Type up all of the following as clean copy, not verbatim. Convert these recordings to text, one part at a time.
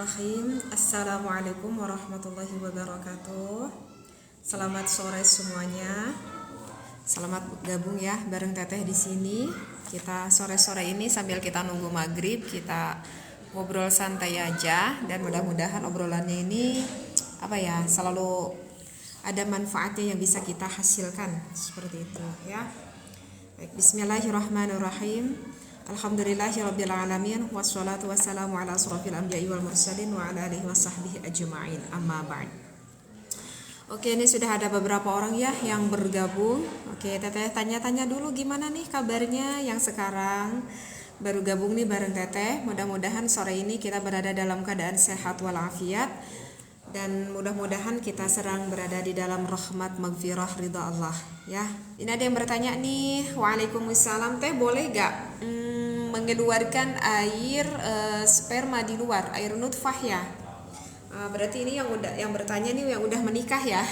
Bismillahirrahmanirrahim. Assalamualaikum warahmatullahi wabarakatuh. Selamat sore semuanya. Selamat gabung ya bareng Teteh di sini. Kita sore-sore ini sambil kita nunggu maghrib, kita ngobrol santai aja dan mudah-mudahan obrolannya ini selalu ada manfaatnya yang bisa kita hasilkan seperti itu ya. Baik, Bismillahirrahmanirrahim. Alhamdulillahirabbil alamin wassalatu wassalamu ala asrofil anbiya'i wal mursalin wa ala alihi washabbihi ajma'in. Amma ba'd. Oke, ini sudah ada beberapa orang ya yang bergabung. Oke, Teteh tanya-tanya dulu gimana nih kabarnya yang sekarang baru gabung nih bareng Teteh. Mudah-mudahan sore ini kita berada dalam keadaan sehat walafiat dan mudah-mudahan kita sedang berada di dalam rahmat maghfirah ridha Allah ya. Ini ada yang bertanya nih. Waalaikumsalam, Teh boleh gak mengeluarkan air sperma di luar, air nutfah ya? Berarti ini yang bertanya nih yang udah menikah ya.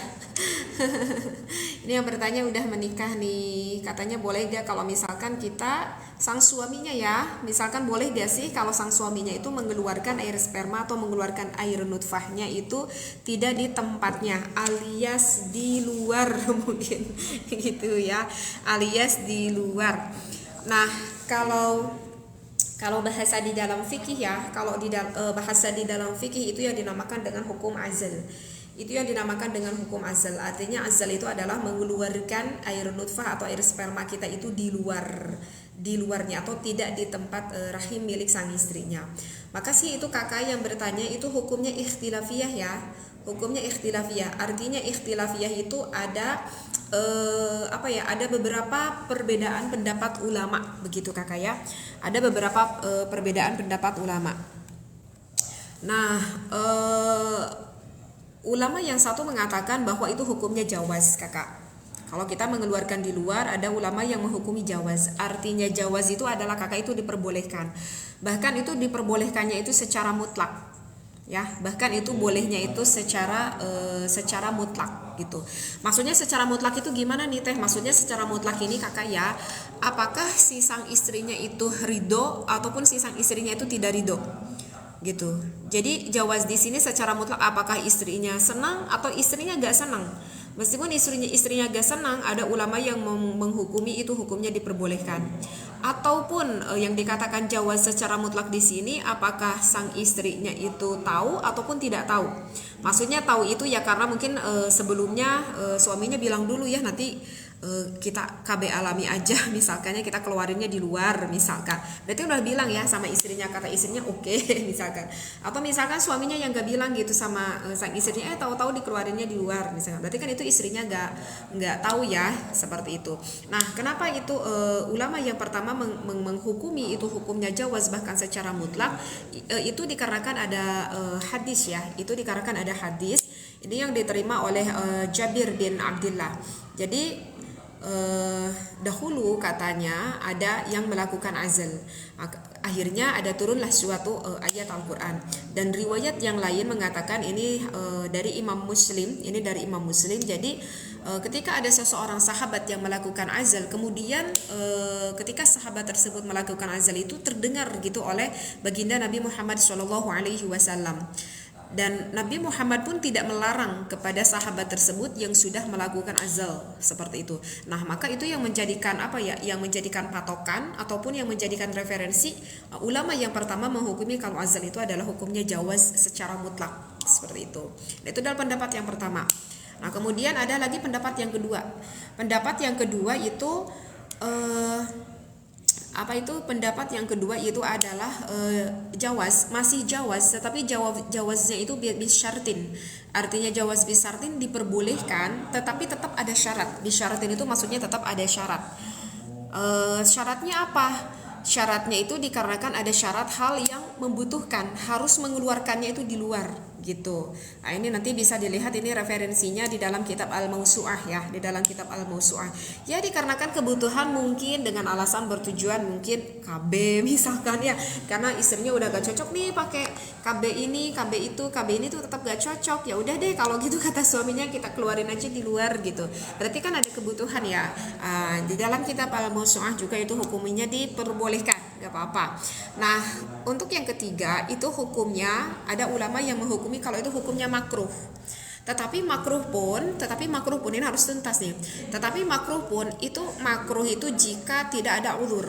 Ini yang bertanya udah menikah nih. Katanya boleh gak kalau misalkan kita sang suaminya ya, misalkan boleh gak sih kalau sang suaminya itu mengeluarkan air sperma atau mengeluarkan air nutfahnya itu tidak di tempatnya, alias di luar mungkin gitu ya, alias di luar. Nah, kalau bahasa di dalam fikih ya, bahasa di dalam fikih itu yang dinamakan dengan hukum azal. Itu yang dinamakan dengan hukum azal. Artinya azal itu adalah mengeluarkan air nutfah atau air sperma kita itu di luarnya atau tidak di tempat rahim milik sang istrinya. Maka sih itu kakak yang bertanya itu hukumnya ikhtilafiyah ya. Hukumnya ikhtilafiyah. Artinya ikhtilafiyah itu ada ada beberapa perbedaan pendapat ulama begitu kakak ya. Ada beberapa perbedaan pendapat ulama. Nah, ulama yang satu mengatakan bahwa itu hukumnya jawaz kakak. Kalau kita mengeluarkan di luar, ada ulama yang menghukumi jawaz. Artinya jawaz itu adalah kakak itu diperbolehkan. Bahkan itu diperbolehkannya itu secara mutlak. Ya, bahkan itu bolehnya itu secara mutlak gitu. Maksudnya secara mutlak itu gimana nih Teh? Maksudnya secara mutlak ini kakak ya, apakah si sang istrinya itu ridho ataupun si sang istrinya itu tidak ridho? Gitu. Jadi jawaz di sini secara mutlak apakah istrinya senang atau istrinya gak senang. Meskipun istrinya gak senang, ada ulama yang menghukumi itu hukumnya diperbolehkan. Ataupun yang dikatakan jawaz secara mutlak di sini apakah sang istrinya itu tahu ataupun tidak tahu. Maksudnya tahu itu ya karena mungkin sebelumnya suaminya bilang dulu ya nanti kita KB alami aja misalkannya kita keluarinnya di luar misalkan. Berarti udah bilang ya sama istrinya, kata istrinya oke, misalkan. Atau misalkan suaminya yang gak bilang gitu sama sang istrinya tahu-tahu dikeluarinnya di luar misalkan. Berarti kan itu istrinya gak tahu ya seperti itu. Nah, kenapa itu ulama yang pertama menghukumi itu hukumnya jawaz bahkan secara mutlak itu dikarenakan ada hadis ya. Itu dikarenakan ada hadis ini yang diterima oleh Jabir bin Abdullah. Jadi dahulu katanya ada yang melakukan azal. Akhirnya ada turunlah suatu ayat Al-Quran. Dan riwayat yang lain mengatakan ini dari Imam Muslim. Ini dari Imam Muslim. Jadi ketika ada seseorang sahabat yang melakukan azal, kemudian ketika sahabat tersebut melakukan azal itu terdengar gitu oleh baginda Nabi Muhammad SAW. Dan Nabi Muhammad pun tidak melarang kepada sahabat tersebut yang sudah melakukan azal seperti itu. Nah, maka itu yang menjadikan yang menjadikan patokan ataupun yang menjadikan referensi ulama yang pertama menghukumi kalau azal itu adalah hukumnya jawaz secara mutlak seperti itu. Nah, itu adalah pendapat yang pertama. Nah, kemudian ada lagi pendapat yang kedua. Pendapat yang kedua itu pendapat yang kedua itu adalah jawaz, masih jawaz, tetapi jawaznya itu bisyartin. Artinya jawaz bisyartin diperbolehkan, tetapi tetap ada syarat. Bisyartin itu maksudnya tetap ada syarat. Syaratnya apa? Syaratnya itu dikarenakan ada syarat hal yang membutuhkan harus mengeluarkannya itu di luar gitu. Nah, ini nanti bisa dilihat ini referensinya di dalam kitab Al-Mawsu'ah ya, di dalam kitab Al-Mawsu'ah. Ya dikarenakan kebutuhan mungkin dengan alasan bertujuan mungkin KB misalkan ya, karena istrinya udah gak cocok nih pakai KB ini tuh tetap gak cocok. Ya udah deh kalau gitu kata suaminya kita keluarin aja di luar gitu. Berarti kan ada kebutuhan ya. Di dalam kitab Al-Mawsu'ah juga itu hukumnya diperbolehkan. gak apa-apa. Nah, untuk yang ketiga itu hukumnya ada ulama yang menghukumi kalau itu hukumnya makruh. Tetapi makruh pun ini harus tuntas nih. Tetapi makruh itu jika tidak ada uzur.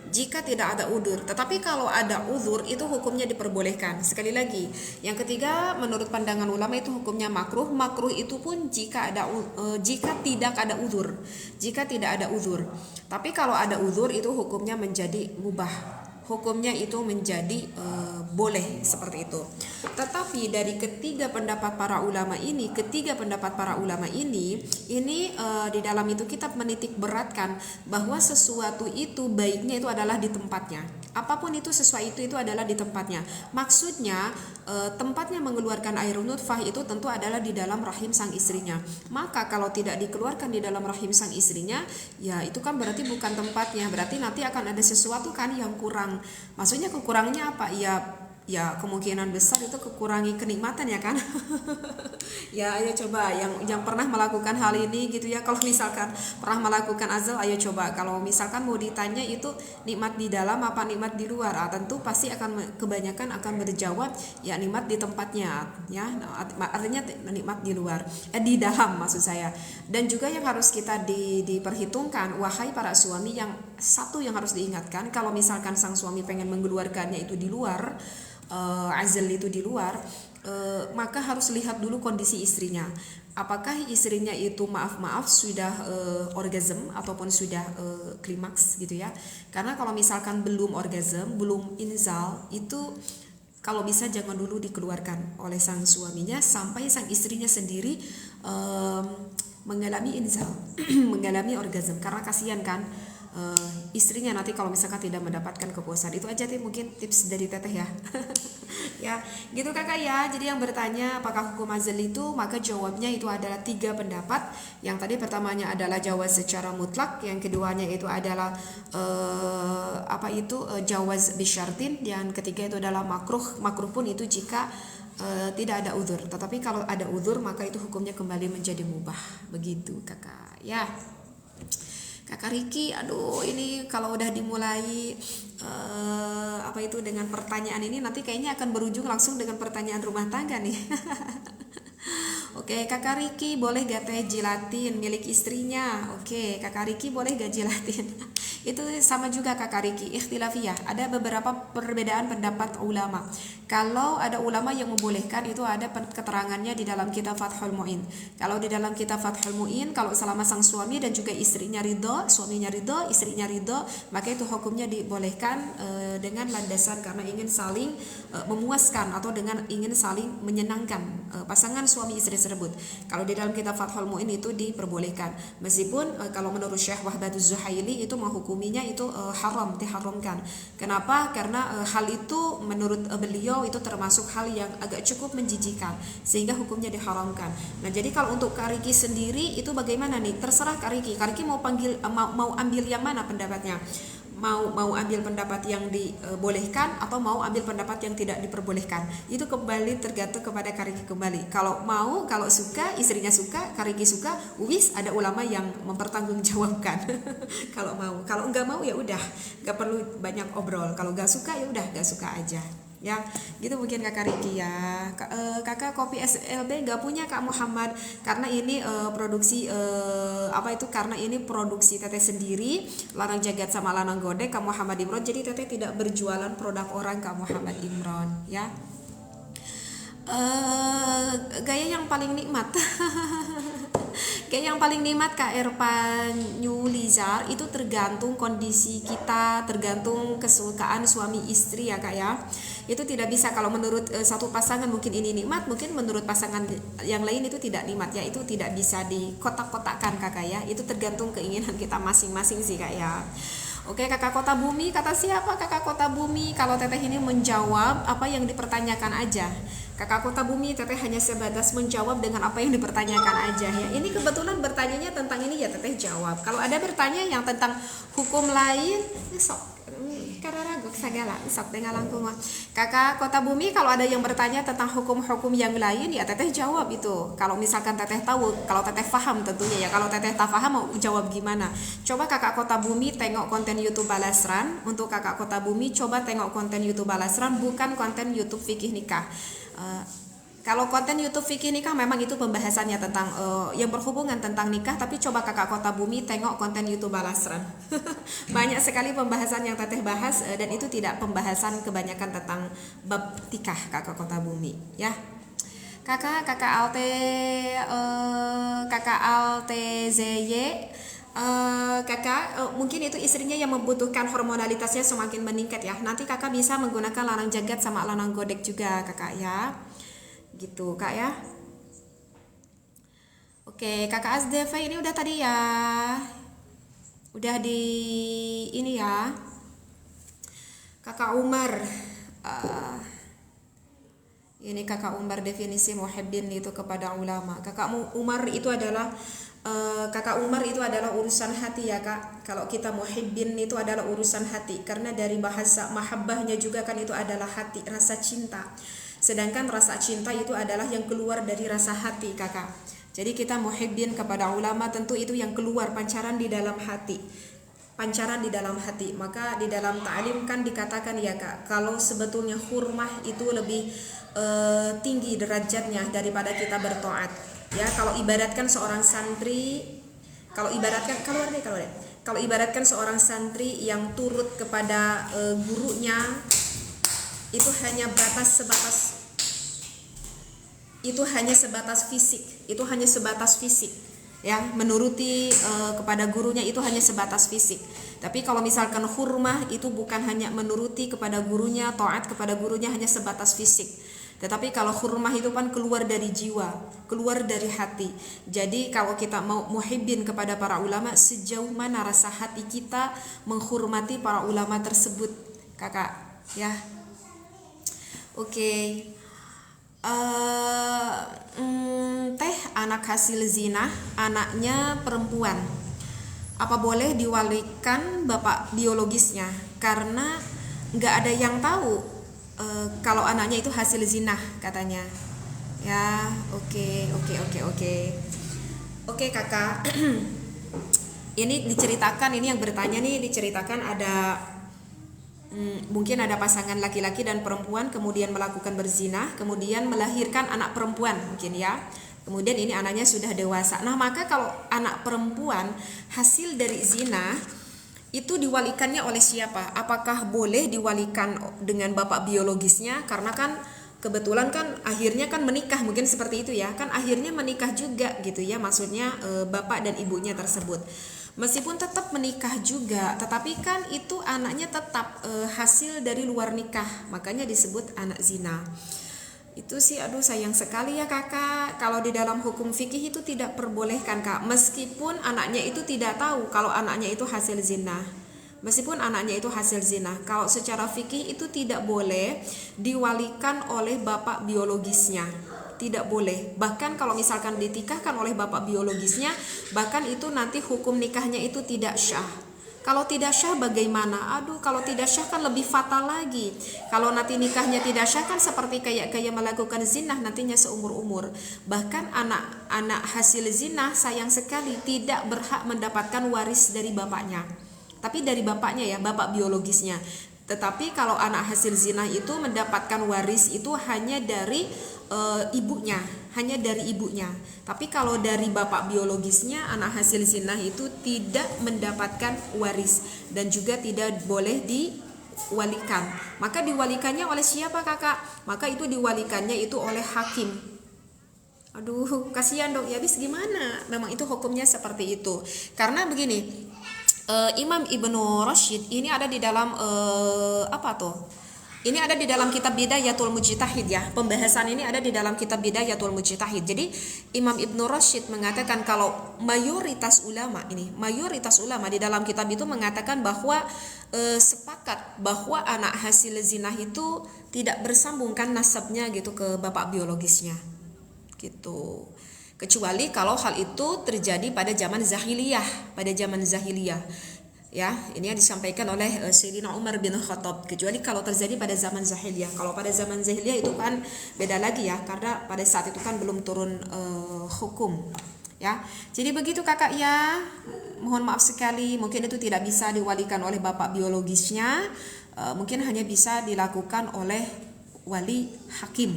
Jika tidak ada uzur, tetapi kalau ada uzur itu hukumnya diperbolehkan. Sekali lagi, yang ketiga menurut pandangan ulama itu hukumnya makruh. Makruh itu pun jika tidak ada uzur. Jika tidak ada uzur. Tapi kalau ada uzur itu hukumnya menjadi mubah. Hukumnya itu menjadi boleh seperti itu. Tetapi dari ketiga pendapat para ulama ini di dalam itu kita menitik beratkan bahwa sesuatu itu baiknya itu adalah di tempatnya. Apapun itu sesuatu itu adalah di tempatnya. Maksudnya tempatnya mengeluarkan air nutfah itu tentu adalah di dalam rahim sang istrinya. Maka kalau tidak dikeluarkan di dalam rahim sang istrinya, ya itu kan berarti bukan tempatnya. Berarti nanti akan ada sesuatu kan yang kurang. Maksudnya kekurangannya apa? Ya kemungkinan besar itu kekurangi kenikmatan ya kan. Ya ayo coba yang pernah melakukan hal ini gitu ya, kalau misalkan pernah melakukan azal, ayo coba kalau misalkan mau ditanya itu nikmat di dalam apa nikmat di luar, tentu pasti kebanyakan akan berjawab ya nikmat di tempatnya ya, artinya nikmat di luar di dalam maksud saya. Dan juga yang harus kita diperhitungkan, wahai para suami, yang satu yang harus diingatkan, kalau misalkan sang suami pengen mengeluarkannya itu di luar, azal itu di luar, maka harus lihat dulu kondisi istrinya. Apakah istrinya itu maaf sudah orgasm ataupun sudah klimaks gitu ya. Karena kalau misalkan belum orgasm, belum inzal, itu kalau bisa jangan dulu dikeluarkan oleh sang suaminya sampai sang istrinya sendiri mengalami inzal, mengalami orgasm. Karena kasihan kan istrinya nanti kalau misalkan tidak mendapatkan kepuasan. Itu aja mungkin tips dari teteh ya. Ya gitu kakak ya. Jadi yang bertanya apakah hukum azal itu, maka jawabnya itu adalah 3 pendapat. Yang tadi pertamanya adalah jawaz secara mutlak, yang keduanya itu adalah jawaz bisyartin, yang ketiga itu adalah makruh pun itu jika tidak ada uzur. Tetapi kalau ada uzur maka itu hukumnya kembali menjadi mubah. Begitu kakak ya. Kakak Riki, aduh ini kalau udah dimulai dengan pertanyaan ini nanti kayaknya akan berujung langsung dengan pertanyaan rumah tangga nih. Oke, Kakak Riki boleh gak teh jilatin milik istrinya? Oke, Kakak Riki boleh gak jilatin? Itu sama juga Kakak Riki, ikhtilafiyah. Ada beberapa perbedaan pendapat ulama. Kalau ada ulama yang membolehkan, itu ada keterangannya di dalam kitab Fathul Mu'in. Kalau di dalam kitab Fathul Mu'in, kalau selama sang suami dan juga istrinya ridho, suaminya ridho, istrinya ridho, maka itu hukumnya dibolehkan dengan landasan karena ingin saling memuaskan atau dengan ingin saling menyenangkan pasangan suami istri tersebut. Kalau di dalam kitab Fathul Mu'in itu diperbolehkan. Meskipun kalau menurut Syekh Wahbatuz Zuhaili itu menghukuminya itu haram, diharamkan. Kenapa? Karena hal itu menurut beliau itu termasuk hal yang agak cukup menjijikan sehingga hukumnya diharamkan. Nah, jadi kalau untuk Kak Riki sendiri itu bagaimana nih? Terserah Kak Riki. Kak Riki mau ambil yang mana pendapatnya? Mau ambil pendapat yang dibolehkan atau mau ambil pendapat yang tidak diperbolehkan, itu kembali tergantung kepada Kariki kembali. Kalau suka, istrinya suka, Kariki suka, ada ulama yang mempertanggungjawabkan. Kalau enggak mau ya udah, enggak perlu banyak obrol. Kalau enggak suka ya udah, enggak suka aja. Ya, gitu mungkin Kakak Riki ya. Kakak kopi SLB enggak punya Kak Muhammad karena ini karena ini produksi teteh sendiri, Lanang Jagat sama Lanang Gode Kak Muhammad Imron. Jadi teteh tidak berjualan produk orang Kak Muhammad Imron ya. Gaya yang paling nikmat. Kayak yang paling nikmat Kak Erpan Nyulizar itu tergantung kondisi kita, tergantung kesukaan suami istri ya Kak ya. Itu tidak bisa, kalau menurut satu pasangan mungkin ini nikmat, mungkin menurut pasangan yang lain itu tidak nikmat ya. Itu tidak bisa dikotak-kotakkan Kakak ya. Itu tergantung keinginan kita masing-masing sih Kak ya. Oke, Kakak Kota Bumi, kata siapa Kakak Kota Bumi? Kalau teteh ini menjawab apa yang dipertanyakan aja. Kakak Kota Bumi, teteh hanya sebatas menjawab dengan apa yang dipertanyakan aja ya. Ini kebetulan bertanyanya tentang ini ya teteh jawab. Kalau ada bertanya yang tentang hukum lain, sok kararagok sagala sok dengan langkung. Kakak Kota Bumi, kalau ada yang bertanya tentang hukum-hukum yang lain ya teteh jawab itu. Kalau misalkan teteh tahu, kalau teteh paham tentunya ya. Kalau teteh tak paham mau jawab gimana? Coba Kakak Kota Bumi tengok konten YouTube Balasran. Untuk Kakak Kota Bumi coba tengok konten YouTube Balasran, bukan konten YouTube Fikih Nikah. Kalau konten YouTube Fikih Nikah memang itu pembahasannya tentang yang berhubungan tentang nikah, tapi coba Kakak Kota Bumi tengok konten YouTube Balasran. Banyak sekali pembahasan yang teteh bahas dan itu tidak pembahasan kebanyakan tentang bab nikah Kakak Kota Bumi ya. Kakak Alte ZY, kakak mungkin itu istrinya yang membutuhkan hormonalitasnya semakin meningkat ya. Nanti kakak bisa menggunakan lanang jagat sama lanang godek juga kakak ya. Gitu kak ya. Oke, kakak Asdeva ini udah tadi ya, udah di ini ya. Kakak Umar, ini kakak Umar definisi muhibbin itu kepada ulama. Kakak Umar itu adalah kakak Umar itu adalah urusan hati ya kak. Kalau kita muhibbin itu adalah urusan hati, karena dari bahasa mahabbahnya juga kan itu adalah hati, rasa cinta. Sedangkan rasa cinta itu adalah yang keluar dari rasa hati kakak. Jadi kita muhibbin kepada ulama tentu itu yang keluar, pancaran di dalam hati. Pancaran di dalam hati. Maka di dalam ta'lim kan dikatakan ya kak, kalau sebetulnya hurmah itu lebih tinggi derajatnya daripada kita bertaat. Ya, kalau ibaratkan seorang santri, kalau ibaratkan seorang santri yang turut kepada gurunya, itu hanya sebatas fisik ya, menuruti kepada gurunya itu hanya sebatas fisik. Tapi kalau misalkan hurmah itu bukan hanya menuruti kepada gurunya, taat kepada gurunya hanya sebatas fisik. Tetapi kalau hurmah itu kan keluar dari jiwa, keluar dari hati. Jadi kalau kita mau muhibbin kepada para ulama, sejauh mana rasa hati kita menghormati para ulama tersebut kakak ya. Oke. Teh anak hasil zina, anaknya perempuan, apa boleh diwalikan bapak biologisnya? Karena nggak ada yang tahu kalau anaknya itu hasil zina katanya ya. Oke kakak. Ini diceritakan, ini yang bertanya nih diceritakan ada mungkin ada pasangan laki-laki dan perempuan kemudian melakukan berzina, kemudian melahirkan anak perempuan mungkin ya. Kemudian ini anaknya sudah dewasa. Nah, maka kalau anak perempuan hasil dari zina itu diwalikannya oleh siapa? Apakah boleh diwalikan dengan bapak biologisnya? Karena kan kebetulan kan akhirnya kan menikah, mungkin seperti itu ya. Kan akhirnya menikah juga gitu ya. Maksudnya bapak dan ibunya tersebut. Meskipun tetap menikah juga, tetapi kan itu anaknya tetap hasil dari luar nikah, makanya disebut anak zina. Itu sih aduh sayang sekali ya kakak. Kalau di dalam hukum fikih itu tidak perbolehkan kak, meskipun anaknya itu tidak tahu kalau anaknya itu hasil zina. Meskipun anaknya itu hasil zina, kalau secara fikih itu tidak boleh diwalikan oleh bapak biologisnya. Tidak boleh. Bahkan kalau misalkan dinikahkan oleh bapak biologisnya, bahkan itu nanti hukum nikahnya itu tidak syah. Kalau tidak syah bagaimana? Aduh, kalau tidak syah kan lebih fatal lagi. Kalau nanti nikahnya tidak syah kan seperti kayak melakukan zina nantinya seumur-umur. Bahkan anak hasil zina sayang sekali tidak berhak mendapatkan waris dari bapaknya. Tapi dari bapaknya ya, bapak biologisnya. Tetapi kalau anak hasil zina itu mendapatkan waris itu hanya dari ibunya, hanya dari ibunya. Tapi kalau dari bapak biologisnya, anak hasil zina itu tidak mendapatkan waris dan juga tidak boleh diwalikan. Maka diwalikannya oleh siapa kakak? Maka itu diwalikannya itu oleh hakim. Aduh, kasihan dong ya, habis gimana? Memang itu hukumnya seperti itu. Karena begini, Imam Ibnu Rashid ini ada di dalam ini ada di dalam kitab Bidayatul Mujtahid ya. Pembahasan ini ada di dalam kitab Bidayatul Mujtahid. Jadi Imam Ibnu Rashid mengatakan kalau mayoritas ulama di dalam kitab itu mengatakan bahwa sepakat bahwa anak hasil zina itu tidak bersambungkan nasabnya gitu ke bapak biologisnya. Gitu. Kecuali kalau hal itu terjadi pada zaman zahiliyah, Ya, ini yang disampaikan oleh Sayyidina Umar bin Khattab, kecuali kalau terjadi pada zaman Jahiliyah. Kalau pada zaman Jahiliyah itu kan beda lagi ya, karena pada saat itu kan belum turun hukum. Ya, jadi begitu kakak ya. Mohon maaf sekali, mungkin itu tidak bisa diwalikan oleh bapak biologisnya, mungkin hanya bisa dilakukan oleh wali hakim,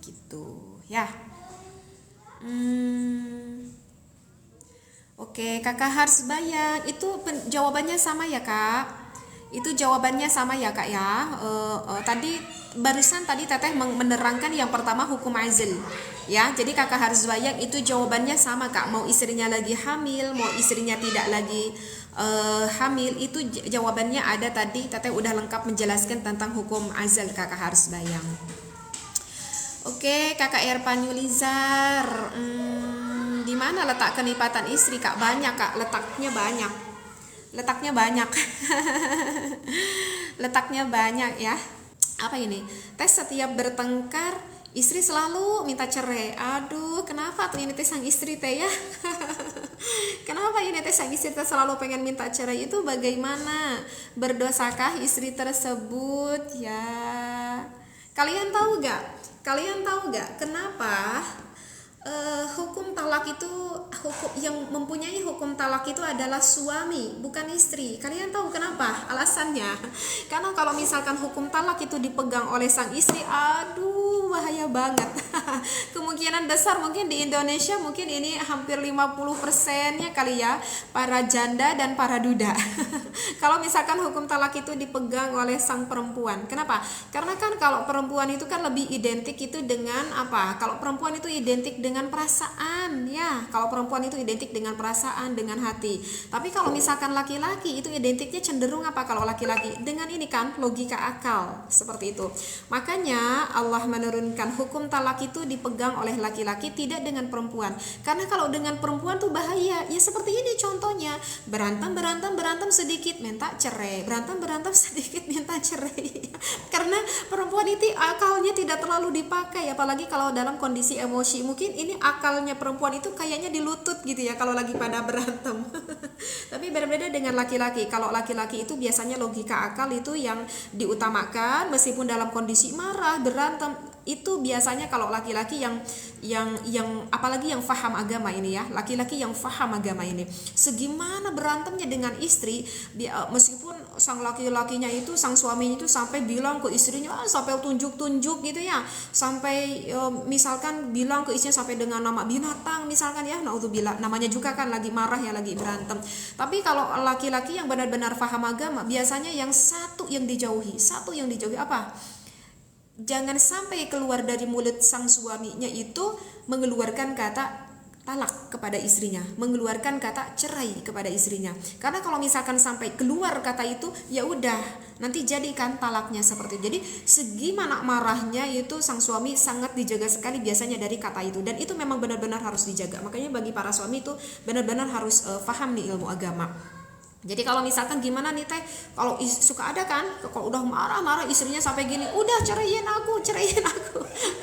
gitu ya. Oke, kakak harus bayang. Itu jawabannya sama ya kak? Itu jawabannya sama ya kak ya? Tadi barusan tadi teteh menerangkan yang pertama hukum azl. Ya, jadi kakak harus bayang itu jawabannya sama kak. Mau istrinya lagi hamil, mau istrinya tidak lagi hamil, itu jawabannya ada tadi. Teteh udah lengkap menjelaskan tentang hukum azl, kakak harus bayang. Oke, kakak Erpan Yulizar. Di mana letak kenipatan istri kak? Banyak kak, letaknya banyak. Letaknya banyak ya. Apa ini? Teh setiap bertengkar istri selalu minta cerai. Aduh, kenapa tuh ini teh sang istri teh ya? Kenapa ini teh sang istri teh selalu pengen minta cerai? Itu bagaimana? Berdosakah istri tersebut ya? Kalian tahu gak kenapa hukum talak itu, hukum yang mempunyai hukum talak itu adalah suami, bukan istri. Kalian tahu kenapa? Alasannya karena kalau misalkan hukum talak itu dipegang oleh sang istri, aduh bahaya banget. Kemungkinan besar mungkin di Indonesia mungkin ini hampir 50%-nya kali ya, para janda dan para duda. Kalau misalkan hukum talak itu dipegang oleh sang perempuan. Kenapa? Karena kan kalau perempuan itu kan lebih identik itu dengan apa? Kalau perempuan itu identik dengan perasaan ya. Kalau perempuan itu identik dengan perasaan, dengan hati. Tapi kalau misalkan laki-laki itu identiknya cenderung apa? Kalau laki-laki dengan ini kan logika akal, seperti itu. Makanya Allah menurunkan hukum talak itu dipegang oleh laki-laki, tidak dengan perempuan. Karena kalau dengan perempuan tuh bahaya. Ya seperti ini contohnya, berantem sedikit minta cerai, berantem sedikit minta cerai. Karena perempuan itu akalnya tidak terlalu dipakai, apalagi kalau dalam kondisi emosi. Mungkin ini akalnya perempuan itu kayaknya di lutut gitu ya kalau lagi pada berantem. Tapi berbeda dengan laki-laki. Kalau laki-laki itu biasanya logika akal itu yang diutamakan, meskipun dalam kondisi marah, berantem, itu biasanya kalau laki-laki yang apalagi yang faham agama ini ya, laki-laki yang faham agama ini, segimana berantemnya dengan istri, meskipun sang laki-lakinya itu, sang suaminya itu sampai bilang ke istrinya, sampai tunjuk-tunjuk gitu ya, sampai misalkan bilang ke istrinya sampai dengan nama binatang misalkan ya, naudzubillah, namanya juga kan lagi marah ya, lagi berantem. Tapi kalau laki-laki yang benar-benar faham agama, biasanya yang satu yang dijauhi apa? Jangan sampai keluar dari mulut sang suaminya itu mengeluarkan kata talak kepada istrinya, mengeluarkan kata cerai kepada istrinya. Karena kalau misalkan sampai keluar kata itu, ya udah nanti jadikan talaknya seperti itu. Jadi segimana marahnya itu sang suami sangat dijaga sekali biasanya dari kata itu, dan itu memang benar-benar harus dijaga. Makanya bagi para suami itu benar-benar harus paham nih ilmu agama. Jadi kalau misalkan gimana nih teh, kalau suka ada kan, kalau udah marah-marah istrinya sampai gini, udah ceraiin aku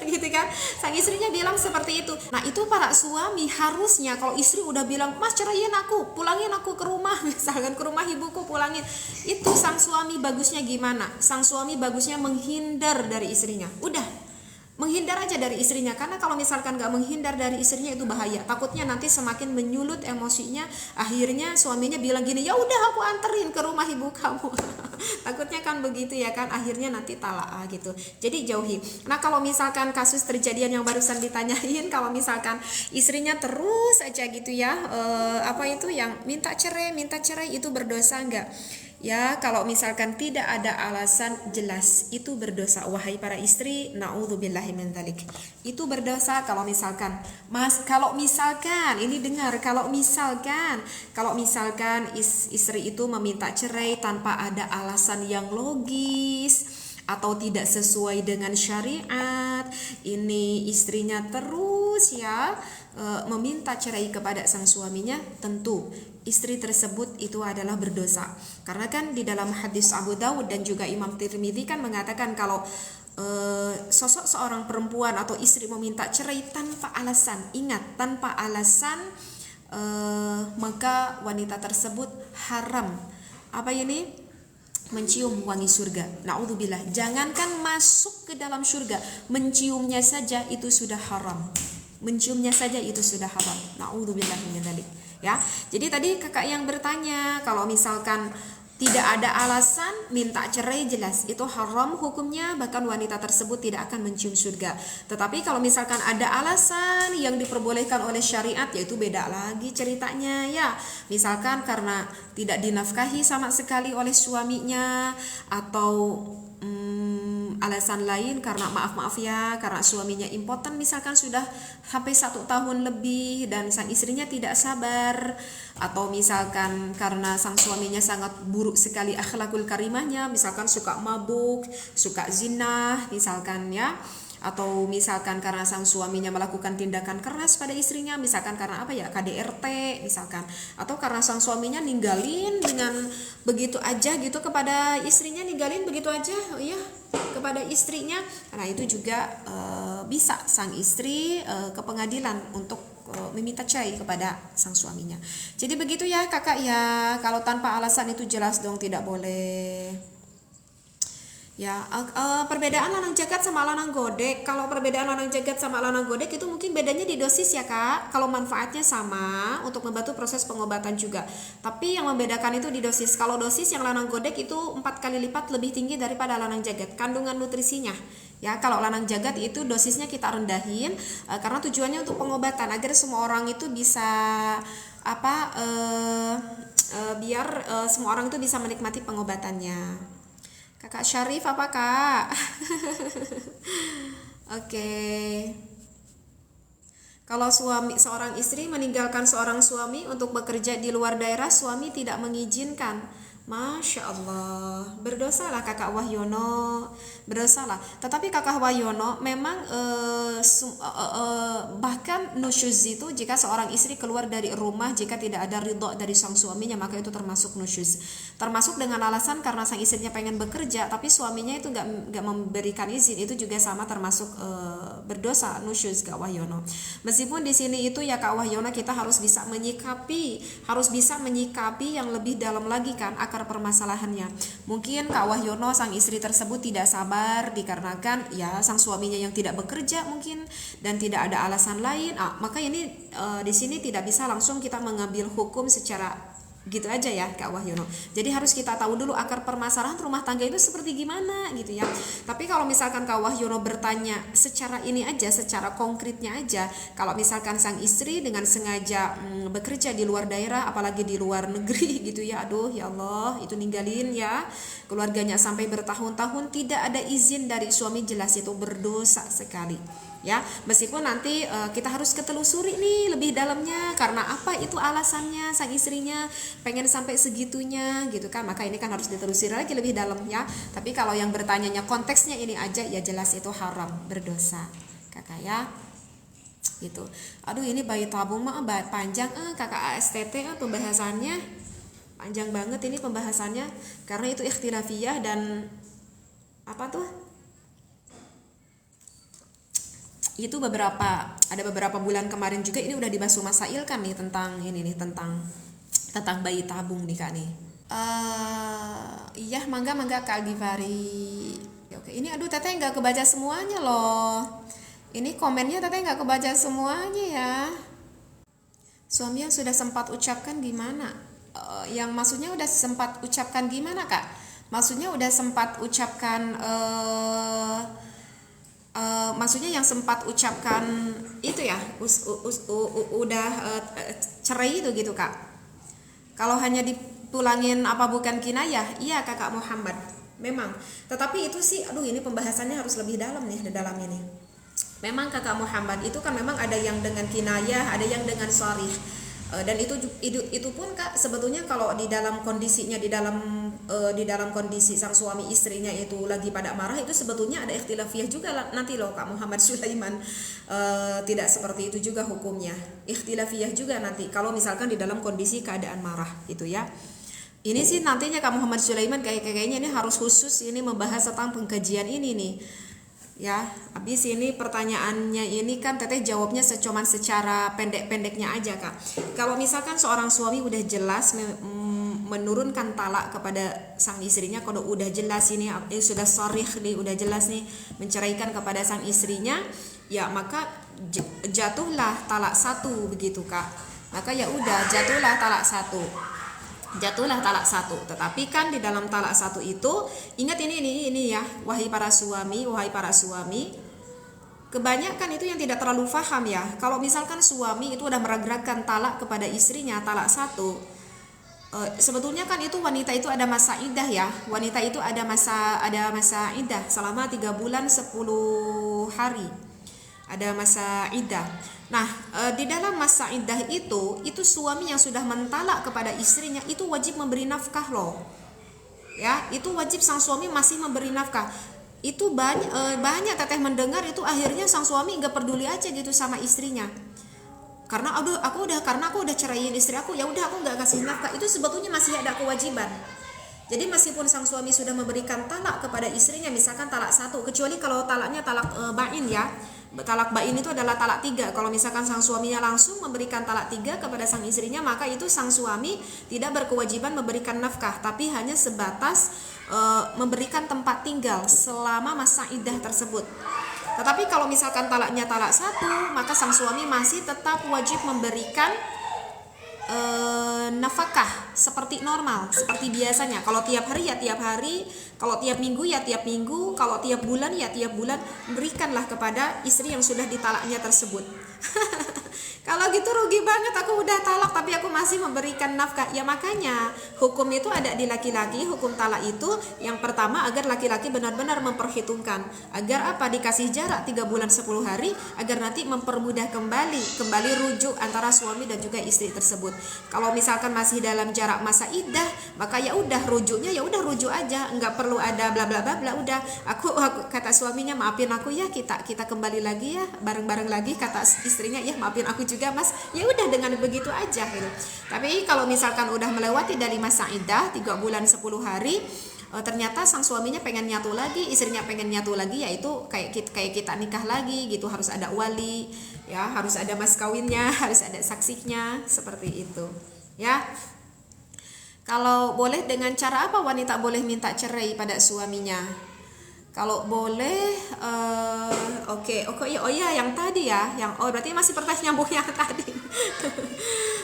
gitu kan, sang istrinya bilang seperti itu. Nah itu para suami harusnya kalau istri udah bilang, mas ceraiin aku, pulangin aku ke rumah, misalkan ke rumah ibuku, pulangin, itu sang suami bagusnya gimana? Sang suami bagusnya menghindar dari istrinya, udah menghindar aja dari istrinya. Karena kalau misalkan gak menghindar dari istrinya itu bahaya, takutnya nanti semakin menyulut emosinya, akhirnya suaminya bilang gini, ya udah aku anterin ke rumah ibu kamu. Takutnya kan begitu ya kan, akhirnya nanti talak gitu. Jadi jauhi. Nah kalau misalkan kasus terjadian yang barusan ditanyain, kalau misalkan istrinya terus aja gitu ya, apa itu yang minta cerai, itu berdosa enggak? Ya, kalau misalkan tidak ada alasan jelas, itu berdosa. Wahai para istri, naudzubillahi min dzalik. Itu berdosa kalau misalkan ini dengar, kalau misalkan istri itu meminta cerai tanpa ada alasan yang logis atau tidak sesuai dengan syariat, ini istrinya terus ya meminta cerai kepada sang suaminya, tentu istri tersebut itu adalah berdosa. Karena kan di dalam hadis Abu Dawud dan juga Imam Tirmidzi kan mengatakan kalau sosok seorang perempuan atau istri meminta cerai tanpa alasan, ingat, tanpa alasan, maka wanita tersebut haram apa ini? Mencium wangi surga. Na'udzubillah. Jangankan masuk ke dalam surga, menciumnya saja itu sudah haram. Menciumnya saja itu sudah haram. Na'udzubillah min dzalik. Ya. Jadi tadi kakak yang bertanya, kalau misalkan tidak ada alasan minta cerai, jelas itu haram hukumnya, bahkan wanita tersebut tidak akan mencium surga. Tetapi kalau misalkan ada alasan yang diperbolehkan oleh syariat, yaitu beda lagi ceritanya ya. Misalkan karena tidak dinafkahi sama sekali oleh suaminya, atau alasan lain karena maaf ya, karena suaminya impoten misalkan sudah sampai 1 tahun lebih dan sang istrinya tidak sabar, atau misalkan karena sang suaminya sangat buruk sekali akhlakul karimahnya, misalkan suka mabuk, suka zina misalkan ya, atau misalkan karena sang suaminya melakukan tindakan keras pada istrinya, misalkan karena apa ya, KDRT misalkan, atau karena sang suaminya ninggalin dengan begitu aja gitu kepada istrinya, ninggalin begitu aja ya kepada istrinya. Nah itu juga bisa sang istri ke pengadilan untuk meminta cerai kepada sang suaminya. Jadi begitu ya kakak ya, kalau tanpa alasan itu jelas dong tidak boleh. Ya, perbedaan lanang jagat sama lanang godek. Kalau perbedaan lanang jagat sama lanang godek itu mungkin bedanya di dosis ya kak. Kalau manfaatnya sama untuk membantu proses pengobatan juga. Tapi yang membedakan itu di dosis. Kalau dosis yang lanang godek itu 4 kali lipat lebih tinggi daripada lanang jagat. Kandungan nutrisinya. Ya, kalau lanang jagat itu dosisnya kita rendahin karena tujuannya untuk pengobatan agar semua orang itu bisa biar semua orang itu bisa menikmati pengobatannya. Kakak Syarif apa kak? Oke. Kalau seorang istri meninggalkan seorang suami untuk bekerja di luar daerah, suami tidak mengizinkan. Masya Allah, berdosalah kakak Wahyono, berdosalah. Tetapi kakak Wahyono memang bahkan nusyuz itu jika seorang istri keluar dari rumah jika tidak ada ridho dari sang suaminya, maka itu termasuk nusyuz. Termasuk dengan alasan karena sang istrinya pengen bekerja tapi suaminya itu nggak memberikan izin, itu juga sama termasuk berdosa, nusyuz kak Wahyono. Meskipun di sini itu ya kak Wahyono kita harus bisa menyikapi yang lebih dalam lagi kan akar permasalahannya. Mungkin Kak Wahyono sang istri tersebut tidak sabar dikarenakan ya sang suaminya yang tidak bekerja mungkin dan tidak ada alasan lain. Maka ini di sini tidak bisa langsung kita mengambil hukum secara gitu aja ya Kak Wahyono. Jadi harus kita tahu dulu akar permasalahan rumah tangga itu seperti gimana gitu ya. Tapi kalau misalkan Kak Wahyono bertanya secara ini aja, secara konkretnya aja, kalau misalkan sang istri dengan sengaja bekerja di luar daerah, apalagi di luar negeri gitu ya, aduh ya Allah, itu ninggalin ya keluarganya sampai bertahun-tahun tidak ada izin dari suami, jelas itu berdosa sekali. Ya, meskipun nanti kita harus ketelusuri nih lebih dalamnya karena apa itu alasannya sang istrinya pengen sampai segitunya gitu kan, maka ini kan harus ditelusuri lagi lebih dalam ya. Tapi kalau yang bertanyanya konteksnya ini aja ya jelas itu haram, berdosa kakak ya gitu. Aduh ini bayi tabung mah panjang kakak ASTT pembahasannya panjang banget ini pembahasannya karena itu ikhtilafiyah dan apa tuh itu ada beberapa bulan kemarin juga ini udah dibahas masail kan nih tentang ini nih tentang bayi tabung nih kak nih. Iya mangga Kak Givari. Oke, ini aduh teteh nggak kebaca semuanya loh. Ini komennya teteh nggak kebaca semuanya ya. Suami yang sudah sempat ucapkan gimana? Yang maksudnya udah sempat ucapkan gimana kak? Maksudnya udah sempat ucapkan maksudnya yang sempat ucapkan itu ya udah cerai itu gitu kak. Kalau hanya dipulangin apa bukan kinayah, iya kakak Muhammad memang. Tetapi itu sih aduh ini pembahasannya harus lebih dalam nih dalam ini. Memang kakak Muhammad itu kan memang ada yang dengan kinayah, ada yang dengan sharih. Dan itu pun kak sebetulnya kalau di dalam kondisinya di dalam kondisi sang suami istrinya itu lagi pada marah, itu sebetulnya ada ikhtilafiyah juga nanti loh Kak Muhammad Sulaiman. Tidak seperti itu juga hukumnya, ikhtilafiyah juga nanti kalau misalkan di dalam kondisi keadaan marah gitu ya. Ini sih nantinya Kak Muhammad Sulaiman kayaknya ini harus khusus ini membahas tentang pengkajian ini nih. Ya, habis ini pertanyaannya ini kan teteh jawabnya secara pendek-pendeknya aja kak. Kalau misalkan seorang suami udah jelas menurunkan talak kepada sang istrinya kalau udah jelas ini sudah sharih nih, udah jelas nih menceraikan kepada sang istrinya, ya maka jatuhlah talak 1 begitu Kak. Maka ya udah jatuhlah talak 1. Tetapi kan di dalam talak 1 itu ingat ini ya, wahai para suami, kebanyakan itu yang tidak terlalu paham ya. Kalau misalkan suami itu udah meragrakan talak kepada istrinya talak 1, sebetulnya kan itu wanita itu ada masa iddah ya. Wanita itu ada masa iddah selama 3 bulan 10 hari. Ada masa iddah. Nah, di dalam masa iddah itu suami yang sudah mentalak kepada istrinya itu wajib memberi nafkah loh. Ya, itu wajib sang suami masih memberi nafkah. Itu banyak teteh mendengar itu akhirnya sang suami nggak peduli aja gitu sama istrinya. Karena aku udah ceraiin istri aku, ya udah aku nggak kasih nafkah. Itu sebetulnya masih ada kewajiban. Jadi meskipun sang suami sudah memberikan talak kepada istrinya, misalkan talak 1, kecuali kalau talaknya talak bain ya. Talak bain itu adalah talak 3. Kalau misalkan sang suaminya langsung memberikan talak 3 kepada sang istrinya, maka itu sang suami tidak berkewajiban memberikan nafkah, tapi hanya sebatas memberikan tempat tinggal selama masa iddah tersebut. Tetapi kalau misalkan talaknya talak 1, maka sang suami masih tetap wajib memberikan nafkah seperti normal, seperti biasanya. Kalau tiap hari ya tiap hari, kalau tiap minggu ya tiap minggu, kalau tiap bulan ya tiap bulan, berikanlah kepada istri yang sudah ditalaknya tersebut. Kalau gitu rugi banget, aku udah talak tapi aku masih memberikan nafkah. Ya makanya hukum itu ada di laki-laki, hukum talak itu yang pertama agar laki-laki benar-benar memperhitungkan, agar apa, dikasih jarak 3 bulan 10 hari, agar nanti mempermudah kembali rujuk antara suami dan juga istri tersebut. Kalau misalkan masih dalam jarak masa iddah, maka ya udah rujuknya ya udah rujuk aja, nggak perlu ada bla bla bla bla. Udah aku kata suaminya, maafin aku ya, kita kembali lagi ya, bareng-bareng lagi. Kata istrinya, ya maafin aku juga mas. Ya udah dengan begitu aja gitu. Tapi kalau misalkan udah melewati dari masa iddah 3 bulan 10 hari, ternyata sang suaminya pengen nyatu lagi, istrinya pengen nyatu lagi, yaitu kayak kita nikah lagi gitu, harus ada wali ya, harus ada mas kawinnya, harus ada saksinya, seperti itu ya. Kalau boleh, dengan cara apa wanita boleh minta cerai pada suaminya? Kalau boleh, oke, yang tadi ya, berarti masih pertanyaan nyambung yang tadi.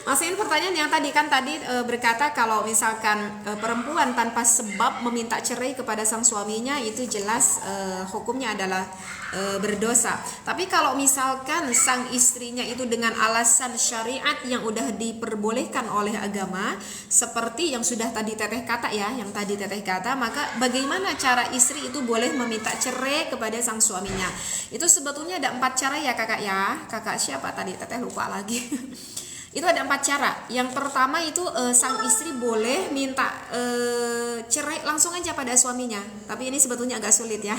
Masihin pertanyaan yang tadi kan berkata kalau misalkan perempuan tanpa sebab meminta cerai kepada sang suaminya, itu jelas hukumnya adalah berdosa. Tapi kalau misalkan sang istrinya itu dengan alasan syariat yang udah diperbolehkan oleh agama, seperti yang sudah tadi teteh kata ya, maka bagaimana cara istri itu boleh meminta cerai kepada sang suaminya? Itu sebetulnya ada 4 cara ya kakak ya. Kakak siapa tadi, teteh lupa lagi. Itu ada 4 cara. Yang pertama itu sang istri boleh minta cerai langsung aja pada suaminya. Tapi ini sebetulnya agak sulit ya.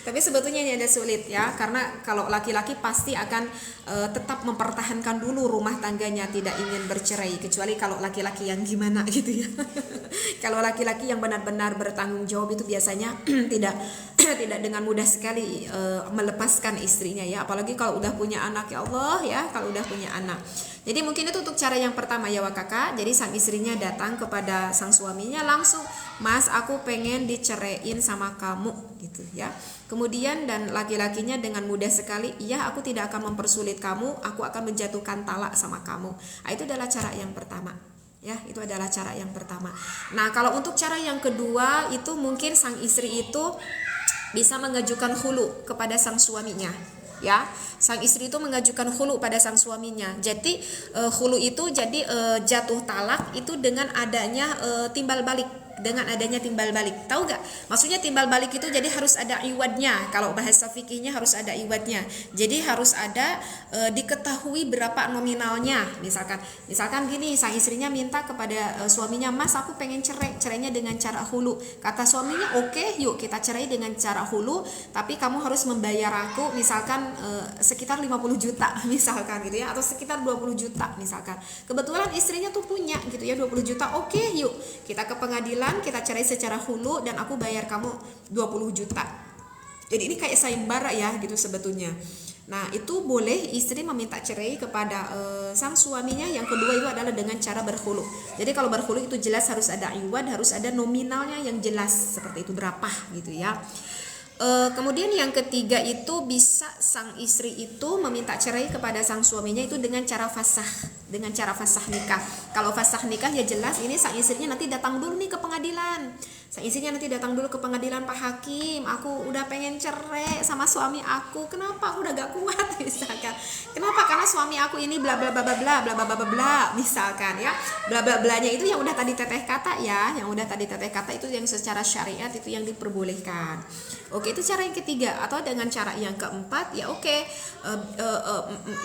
Tapi sebetulnya ini ada sulit ya, karena kalau laki-laki pasti akan tetap mempertahankan dulu rumah tangganya, tidak ingin bercerai, kecuali kalau laki-laki yang gimana gitu ya. Kalau laki-laki yang benar-benar bertanggung jawab itu biasanya tidak dengan mudah sekali melepaskan istrinya ya, apalagi kalau udah punya anak, ya Allah ya, kalau udah punya anak. Jadi mungkin itu untuk cara yang pertama ya kakak. Jadi sang istrinya datang kepada sang suaminya langsung, mas aku pengen diceraiin sama kamu gitu ya. Kemudian dan laki-lakinya dengan mudah sekali, iya aku tidak akan mempersulit kamu, aku akan menjatuhkan talak sama kamu. Nah, itu adalah cara yang pertama. Ya, itu adalah cara yang pertama. Nah, kalau untuk cara yang kedua itu mungkin sang istri itu bisa mengajukan khulu kepada sang suaminya. Ya, sang istri itu mengajukan khulu pada sang suaminya. Jadi khulu itu jadi jatuh talak itu dengan adanya timbal balik. Tahu gak? Maksudnya timbal balik itu jadi harus ada iwadnya. Kalau bahasa fikihnya harus ada iwadnya. Jadi harus ada diketahui berapa nominalnya. Misalkan gini, sang istrinya minta kepada suaminya, mas aku pengen cerainya dengan cara hulu. Kata suaminya, oke, yuk kita cerai dengan cara hulu, tapi kamu harus membayar aku misalkan sekitar 50 juta misalkan gitu ya, atau sekitar 20 juta misalkan. Kebetulan istrinya tuh punya gitu ya 20 juta. Oke, yuk kita ke pengadilan, kita cerai secara hulu dan aku bayar kamu 20 juta. Jadi ini kayak sayembara ya gitu sebetulnya. Nah, itu boleh istri meminta cerai kepada sang suaminya. Yang kedua itu adalah dengan cara berkhulu. Jadi kalau berkhulu itu jelas harus ada iwad, harus ada nominalnya yang jelas seperti itu berapa gitu ya. Kemudian yang ketiga itu bisa sang istri itu meminta cerai kepada sang suaminya itu dengan cara fasah, nikah. Kalau fasah nikah ya jelas ini sang istrinya nanti datang dulu nih ke pengadilan. Sang istrinya nanti datang dulu ke pengadilan, Pak Hakim, aku udah pengen cerai sama suami aku. Kenapa? Aku udah gak kuat misalkan. Kenapa? Karena suami aku ini bla bla bla bla bla bla bla bla bla misalkan ya. Bla bla blanya itu yang udah tadi teteh kata ya, yang udah tadi teteh kata itu yang secara syariat itu yang diperbolehkan. Oke, itu cara yang ketiga. Atau dengan cara yang keempat ya oke.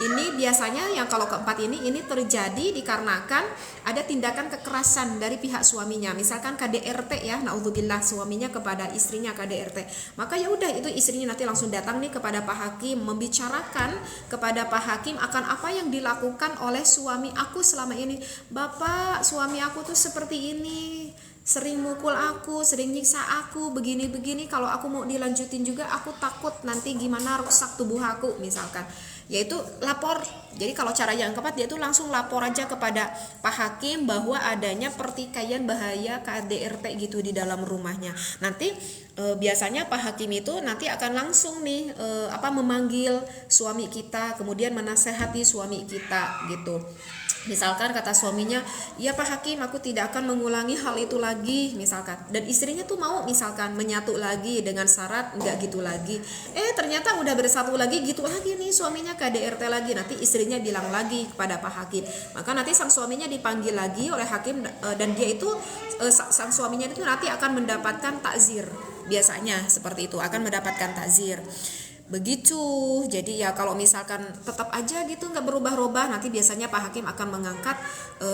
Ini biasanya yang kalau keempat ini terjadi dikarenakan ada tindakan kekerasan dari pihak suaminya. Misalkan KDRT ya, naudzubillah, suaminya kepada istrinya KDRT. Maka ya udah itu istrinya nanti langsung datang nih kepada Pak Hakim, membicarakan kepada Pak Hakim akan apa yang dilakukan oleh suami aku selama ini. Bapak, suami aku tuh seperti ini, sering mukul aku, sering nyiksa aku, begini-begini. Kalau aku mau dilanjutin juga aku takut nanti gimana rusak tubuh aku misalkan. Yaitu lapor. Jadi kalau cara yang keempat dia tuh langsung lapor aja kepada Pak Hakim bahwa adanya pertikaian bahaya KDRT gitu di dalam rumahnya. Nanti biasanya Pak Hakim itu nanti akan langsung nih memanggil suami kita, kemudian menasehati suami kita gitu. Misalkan kata suaminya, ya Pak Hakim, aku tidak akan mengulangi hal itu lagi misalkan. Dan istrinya tuh mau misalkan menyatu lagi dengan syarat enggak gitu lagi. Ternyata udah bersatu lagi gitu lagi nih suaminya KDRT lagi. Nanti istrinya bilang lagi kepada Pak Hakim. Maka nanti sang suaminya dipanggil lagi oleh Hakim dan dia itu sang suaminya itu nanti akan mendapatkan takzir. Biasanya seperti itu, akan mendapatkan takzir. Begitu. Jadi ya kalau misalkan tetap aja gitu nggak berubah-ubah, nanti biasanya Pak Hakim akan mengangkat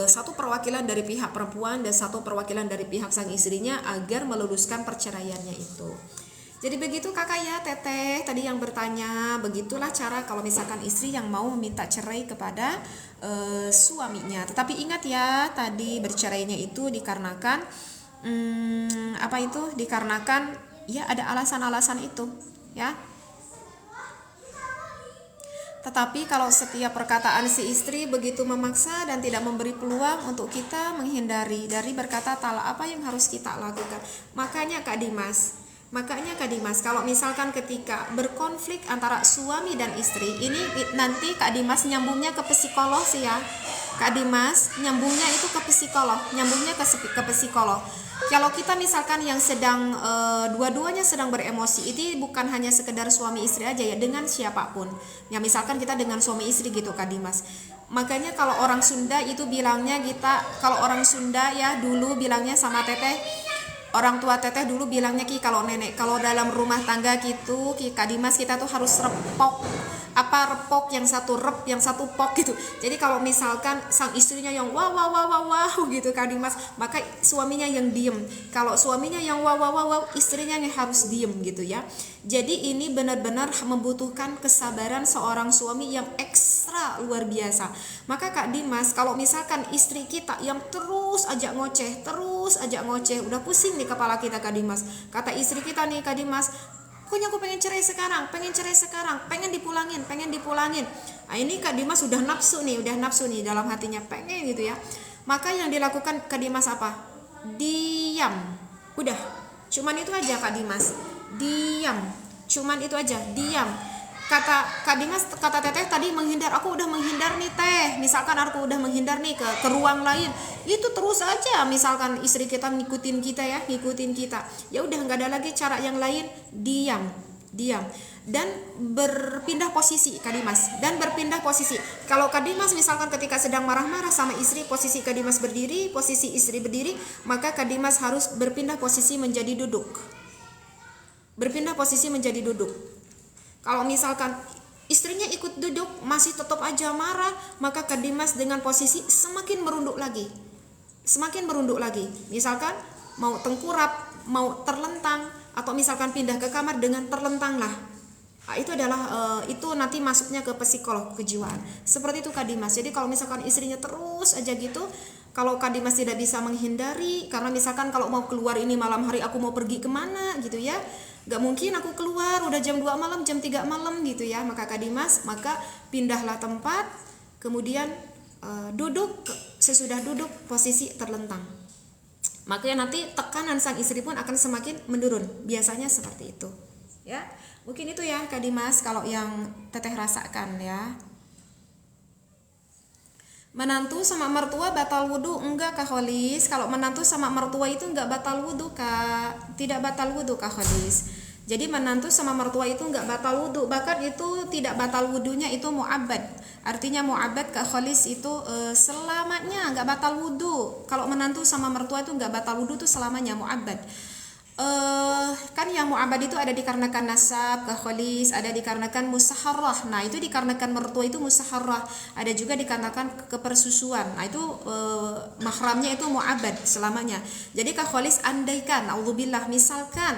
satu perwakilan dari pihak perempuan dan satu perwakilan dari pihak sang istrinya agar meluluskan perceraiannya itu. Jadi begitu kakak ya, teteh tadi yang bertanya. Begitulah cara kalau misalkan istri yang mau meminta cerai kepada suaminya. Tetapi ingat ya, tadi bercerainya itu dikarenakan dikarenakan ya ada alasan-alasan itu ya. Tetapi kalau setiap perkataan si istri begitu memaksa dan tidak memberi peluang untuk kita menghindari dari berkata talak, apa yang harus kita lakukan? Makanya Kak Dimas, kalau misalkan ketika berkonflik antara suami dan istri, ini nanti Kak Dimas nyambungnya ke psikolog sih ya. Kak Dimas nyambungnya itu ke psikolog, ke psikolog. Kalau kita misalkan yang sedang dua-duanya sedang beremosi, itu bukan hanya sekedar suami istri aja ya, dengan siapapun. Ya misalkan kita dengan suami istri gitu Kak Dimas. Makanya kalau orang Sunda itu bilangnya kalau orang Sunda ya dulu bilangnya sama teteh, orang tua teteh dulu bilangnya kalau nenek, kalau dalam rumah tangga gitu Kak Dimas, kita tuh harus repok. Repok, yang satu rep, yang satu pok gitu. Jadi kalau misalkan sang istrinya yang wow gitu Kak Dimas, maka suaminya yang diem. Kalau suaminya yang wow, istrinya yang harus diem gitu ya. Jadi ini benar-benar membutuhkan kesabaran seorang suami yang ekstra luar biasa. Maka Kak Dimas, kalau misalkan istri kita yang terus aja ngoceh, udah pusing nih kepala kita Kak Dimas. Kata istri kita nih Kak Dimas, pokoknya aku pengen cerai sekarang, pengen dipulangin. Nah, ini Kak Dimas udah nafsu nih dalam hatinya, pengen gitu ya. Maka yang dilakukan Kak Dimas apa? Diam. Udah, cuman itu aja Kak Dimas. Diam. Kata Kak Dimas, kata teteh tadi menghindar, aku udah menghindar nih teh. Misalkan aku udah menghindar nih ke ruang lain, itu terus aja misalkan istri kita ngikutin kita. Ya udah nggak ada lagi cara yang lain, diam dan berpindah posisi Kak Dimas. Kalau Kak Dimas misalkan ketika sedang marah-marah sama istri, posisi Kak Dimas berdiri, posisi istri berdiri, maka Kak Dimas harus berpindah posisi menjadi duduk. Kalau misalkan istrinya ikut duduk masih tetap aja marah, maka Kak Dimas dengan posisi semakin merunduk lagi. Misalkan mau tengkurap, mau terlentang, atau misalkan pindah ke kamar dengan terlentang lah. Nah, itu adalah itu nanti masuknya ke psikolog kejiwaan. Seperti itu Kak Dimas. Jadi kalau misalkan istrinya terus aja gitu, kalau Kak Dimas tidak bisa menghindari, karena misalkan kalau mau keluar ini malam hari, aku mau pergi kemana gitu ya, Gak mungkin aku keluar udah jam 2 malam, jam 3 malam gitu ya. Maka Kak Dimas, maka pindahlah tempat, kemudian duduk, sesudah duduk posisi terlentang. Makanya nanti tekanan sang istri pun akan semakin menurun. Biasanya seperti itu. Ya, mungkin itu ya Kak Dimas kalau yang Teteh rasakan ya. Menantu sama mertua batal wudhu enggak Kak Kholis? Kalau menantu sama mertua itu enggak batal wudhu Kak, tidak batal wudhu Kak Kholis. Jadi menantu sama mertua itu enggak batal wudhu, bahkan itu tidak batal wudhunya itu mu'abbad. Artinya mu'abbad Kak Kholis itu selamanya enggak batal wudhu. Kalau menantu sama mertua itu enggak batal wudhu itu selamanya mu'abbad. Kan yang mu'abbad itu ada dikarenakan nasab Kak Kholis, ada dikarenakan musaharrah. Nah itu dikarenakan mertua itu musaharrah, ada juga dikarenakan kepersusuan. Nah itu mahramnya itu mu'abbad selamanya. Jadi Kak Kholis andaikan, auzubillah, misalkan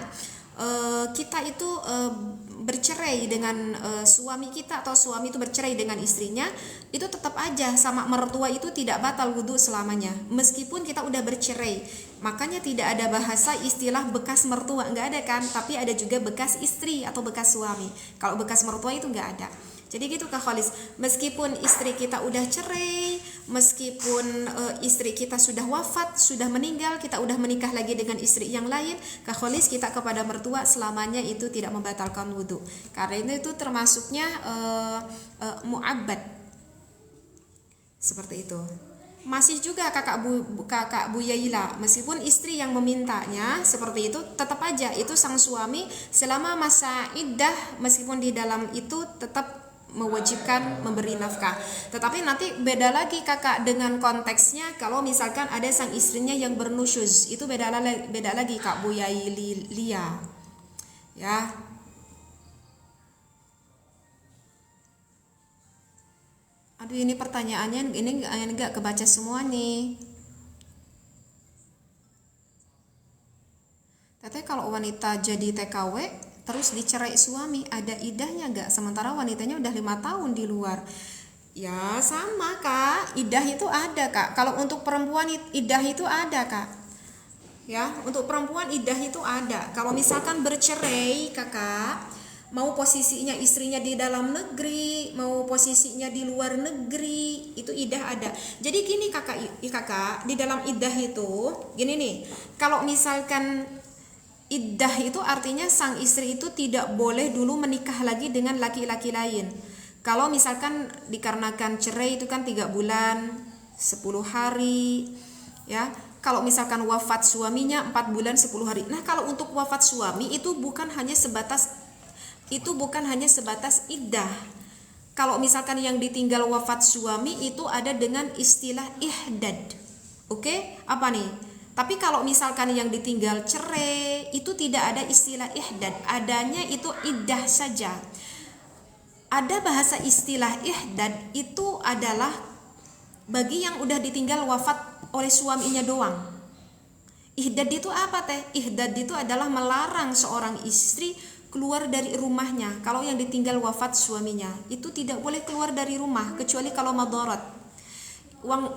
kita itu bercerai dengan suami kita atau suami itu bercerai dengan istrinya, itu tetap aja sama mertua itu tidak batal wudhu selamanya meskipun kita udah bercerai. Makanya tidak ada bahasa istilah bekas mertua, nggak ada kan, tapi ada juga bekas istri atau bekas suami. Kalau bekas mertua itu nggak ada. Jadi gitu Kak Kholis, meskipun istri kita udah cerai, meskipun istri kita sudah wafat, sudah meninggal, kita udah menikah lagi dengan istri yang lain, Kak Kholis, kita kepada mertua selamanya itu tidak membatalkan wudhu. Karena itu termasuknya mu'abbad. Seperti itu. Masih juga kakak Bu Yaila, meskipun istri yang memintanya seperti itu, tetap aja itu sang suami selama masa iddah, meskipun di dalam itu tetap mewajibkan memberi nafkah. Tetapi nanti beda lagi kakak dengan konteksnya kalau misalkan ada sang istrinya yang bernusyuz, itu beda lagi Kak Bu Yailia ya. Aduh ini pertanyaannya ini enggak kebaca semua nih. Teteh, kalau wanita jadi TKW terus dicerai suami, ada idahnya nggak? Sementara wanitanya udah 5 tahun di luar. Ya sama Kak, idah itu ada Kak. Kalau untuk perempuan idah itu ada Kak. Ya, untuk perempuan idah itu ada. Kalau misalkan bercerai Kakak, mau posisinya istrinya di dalam negeri, mau posisinya di luar negeri, itu idah ada. Jadi gini kakak, di dalam idah itu gini nih, kalau misalkan iddah itu artinya sang istri itu tidak boleh dulu menikah lagi dengan laki-laki lain. Kalau misalkan dikarenakan cerai itu kan 3 bulan 10 hari ya. Kalau misalkan wafat suaminya 4 bulan 10 hari. Nah kalau untuk wafat suami itu bukan hanya sebatas iddah. Kalau misalkan yang ditinggal wafat suami itu ada dengan istilah ihdad. Oke? Apa nih? Tapi kalau misalkan yang ditinggal cerai itu tidak ada istilah ihdad, adanya itu iddah saja. Ada bahasa istilah ihdad itu adalah bagi yang udah ditinggal wafat oleh suaminya doang. Ihdad itu apa teh? Ihdad itu adalah melarang seorang istri keluar dari rumahnya. Kalau yang ditinggal wafat suaminya itu tidak boleh keluar dari rumah kecuali kalau madarat.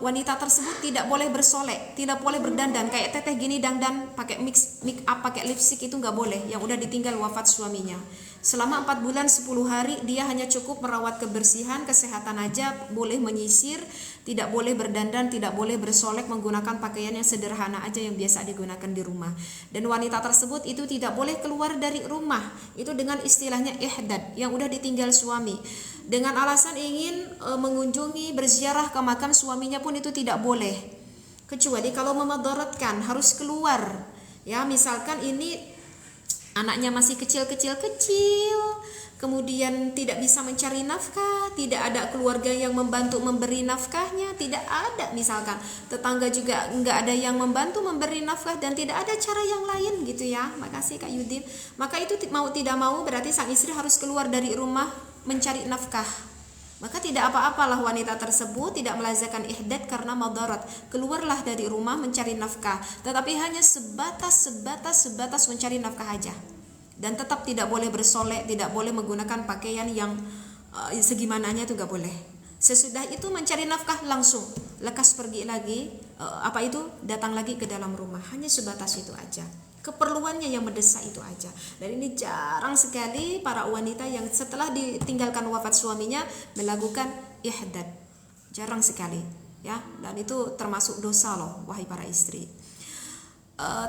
Wanita tersebut tidak boleh bersolek, tidak boleh berdandan kayak teteh gini, dandan pakai make up, pakai lipstick, itu nggak boleh. Yang udah ditinggal wafat suaminya selama 4 bulan 10 hari dia hanya cukup merawat kebersihan, kesehatan aja, boleh menyisir, tidak boleh berdandan, tidak boleh bersolek, menggunakan pakaian yang sederhana aja yang biasa digunakan di rumah. Dan wanita tersebut itu tidak boleh keluar dari rumah, itu dengan istilahnya ihdad, yang udah ditinggal suami. Dengan alasan ingin mengunjungi, berziarah ke makam suaminya pun itu tidak boleh, kecuali kalau memadaratkan, harus keluar ya. Misalkan ini anaknya masih kecil, kemudian tidak bisa mencari nafkah, tidak ada keluarga yang membantu memberi nafkahnya, tidak ada, misalkan tetangga juga nggak ada yang membantu memberi nafkah, dan tidak ada cara yang lain gitu ya. Makasih Kak Yudin. Maka itu mau tidak mau berarti sang istri harus keluar dari rumah mencari nafkah. Maka tidak apa-apalah wanita tersebut tidak melazakan ihdad karena madarat. Keluarlah dari rumah mencari nafkah, tetapi hanya sebatas mencari nafkah aja. Dan tetap tidak boleh bersolek, tidak boleh menggunakan pakaian yang segimananya, itu gak boleh. Sesudah itu mencari nafkah langsung lekas pergi lagi, datang lagi ke dalam rumah. Hanya sebatas itu aja. keperluannya yang mendesak itu aja. Dan ini jarang sekali para wanita yang setelah ditinggalkan wafat suaminya melakukan ihdad. Jarang sekali, ya. Dan itu termasuk dosa loh, wahai para istri.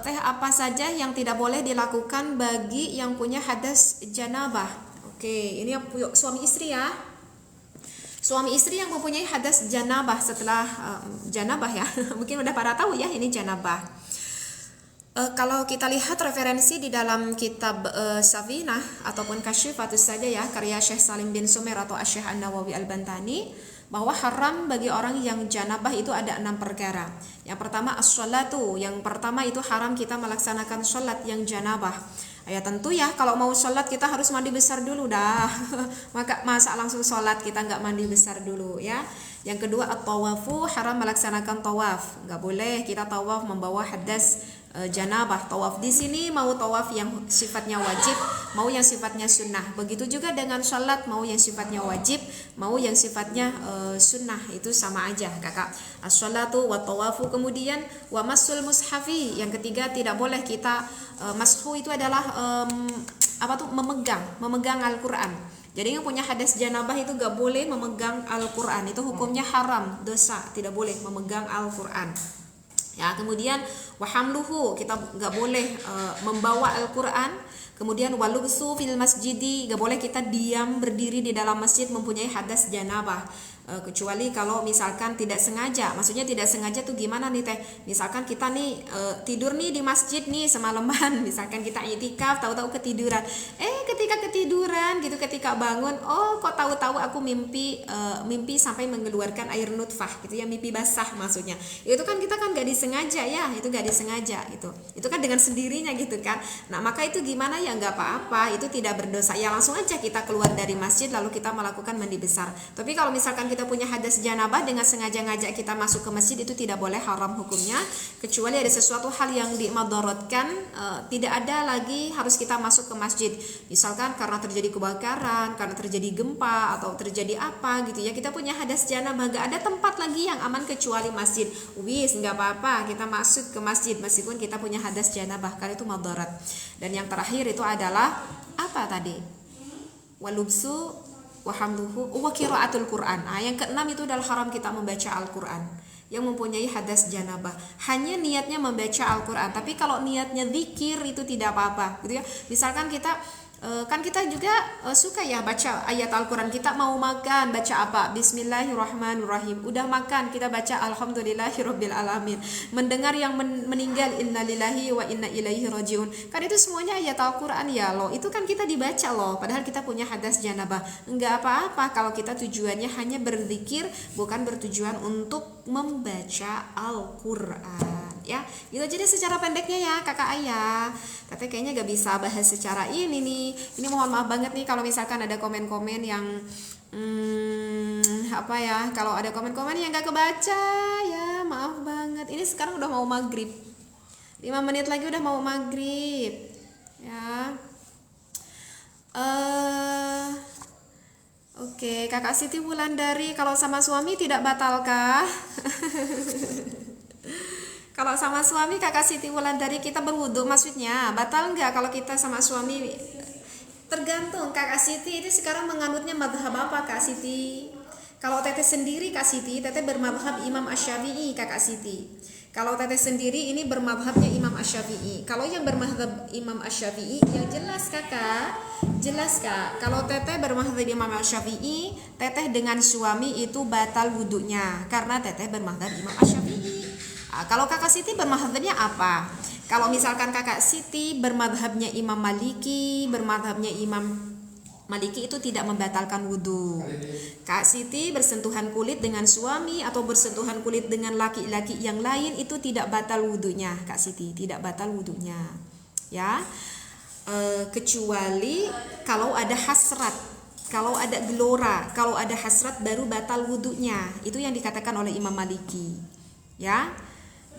Teh apa saja yang tidak boleh dilakukan bagi yang punya hadas janabah? Oke, ini suami istri ya. Suami istri yang mempunyai hadas janabah setelah janabah ya. Mungkin udah pada tahu ya ini janabah. Kalau kita lihat referensi di dalam kitab Safinah ataupun Kasyifatus saja ya, karya Syekh Salim bin Sumer atau Syekh An-Nawawi Al-Bantani, bahwa haram bagi orang yang janabah itu ada 6 perkara. Yang pertama as-sholatu, yang pertama itu haram kita melaksanakan sholat yang janabah. Ya tentu ya, kalau mau sholat kita harus mandi besar dulu dah. Masa langsung sholat kita nggak mandi besar dulu ya. Yang kedua at-tawafu, haram melaksanakan tawaf. Nggak boleh kita tawaf membawa hadas janabah. Tawaf di sini mau tawaf yang sifatnya wajib, mau yang sifatnya sunnah. Begitu juga dengan sholat, mau yang sifatnya wajib, mau yang sifatnya sunnah, itu sama aja kakak. As-sholatu wa tawafu, kemudian wa masul mushafi. Yang ketiga tidak boleh kita mashu itu adalah memegang Al-Quran. Jadi yang punya hadas janabah itu gak boleh memegang Al-Quran, itu hukumnya haram, dosa, tidak boleh memegang Al-Quran. Ya, kemudian wahamluhu, kita nggak boleh membawa Al-Quran. Kemudian walubsu fil masjidi, nggak boleh kita diam berdiri di dalam masjid mempunyai hadas janabah. Kecuali kalau misalkan tidak sengaja. Maksudnya tidak sengaja tuh gimana nih teh? Misalkan kita nih tidur nih di masjid nih semalaman, misalkan kita i'tikaf, tahu-tahu ketiduran. Ketika ketiduran gitu, ketika bangun, oh kok tahu-tahu aku mimpi sampai mengeluarkan air nutfah gitu ya, mimpi basah maksudnya. Itu kan kita kan nggak disengaja ya, itu nggak disengaja gitu. Itu kan dengan sendirinya gitu kan. Nah maka itu gimana ya, nggak apa-apa, itu tidak berdosa. Ya langsung aja kita keluar dari masjid lalu kita melakukan mandi besar. Tapi kalau misalkan kita punya hadas janabah dengan sengaja ngajak kita masuk ke masjid, itu tidak boleh, haram hukumnya. Kecuali ada sesuatu hal yang dimadorotkan, tidak ada lagi harus kita masuk ke masjid. Misalkan karena terjadi kebakaran, karena terjadi gempa, atau terjadi apa gitu ya, kita punya hadas janabah, gak ada tempat lagi yang aman kecuali masjid. Wis, nggak apa-apa kita masuk ke masjid meskipun kita punya hadas janabah, karena itu madarat. Dan yang terakhir itu adalah apa tadi? Walubsu wahamduhu wa qiraatul Quran. Yang keenam itu adalah haram kita membaca Al-Quran yang mempunyai hadas janabah. Hanya niatnya membaca Al-Quran, tapi kalau niatnya zikir itu tidak apa-apa gitu ya. Misalkan kita kan kita juga suka ya baca ayat Al-Quran. Kita mau makan, baca apa? Bismillahirrahmanirrahim. Udah makan, kita baca Alhamdulillahirabbil alamin. Mendengar yang meninggal, innalillahi wa inna ilaihi rajiun. Kan itu semuanya ayat Al-Quran ya loh. Itu kan kita dibaca loh, padahal kita punya hadas janabah. Enggak apa-apa kalau kita tujuannya hanya berzikir, bukan bertujuan untuk membaca Al-Quran. Ya, itu jadi secara pendeknya ya kakak ayah. Tapi kayaknya gak bisa bahas secara ini nih. Ini mohon maaf banget nih kalau misalkan ada komen-komen yang kalau ada komen-komen yang gak kebaca ya, maaf banget. Ini sekarang udah mau maghrib, 5 menit lagi udah mau maghrib ya. Oke, kakak Siti Wulandari, kalau sama suami tidak batalkah? Kalau sama suami kakak Siti Wulandari kita berwudu, maksudnya batal nggak kalau kita sama suami? Tergantung kakak Siti ini sekarang menganutnya madhab apa kak Siti? Kalau teteh sendiri kak Siti, teteh bermadhab Imam Asy-Syafi'i kakak Siti. Kalau teteh sendiri ini bermadhabnya Imam Asy-Syafi'i. Kalau yang bermadhab Imam Asy-Syafi'i yang jelas kakak, jelas kak. Kalau teteh bermadhab Imam Asy-Syafi'i, teteh dengan suami itu batal wudunya karena teteh bermadhab Imam Asy-Syafi'i. Kalau kakak Siti bermadhabnya apa? Kalau misalkan kakak Siti bermadhabnya Imam Maliki, bermadhabnya Imam Maliki itu tidak membatalkan wudhu. Kak Siti bersentuhan kulit dengan suami atau bersentuhan kulit dengan laki-laki yang lain itu tidak batal wudhunya. Kak Siti tidak batal wudhunya, ya. Kecuali kalau ada hasrat, kalau ada gelora, kalau ada hasrat baru batal wudhunya. Itu yang dikatakan oleh Imam Maliki, ya.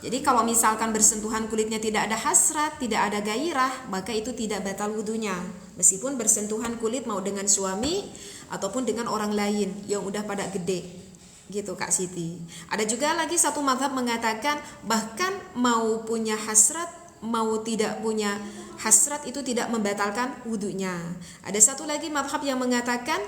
Jadi kalau misalkan bersentuhan kulitnya tidak ada hasrat, tidak ada gairah, maka itu tidak batal wudhunya. Meskipun bersentuhan kulit mau dengan suami ataupun dengan orang lain yang udah pada gede. Gitu Kak Siti. Ada juga lagi satu mazhab mengatakan bahkan mau punya hasrat, mau tidak punya hasrat itu tidak membatalkan wudunya. Ada satu lagi madhab yang mengatakan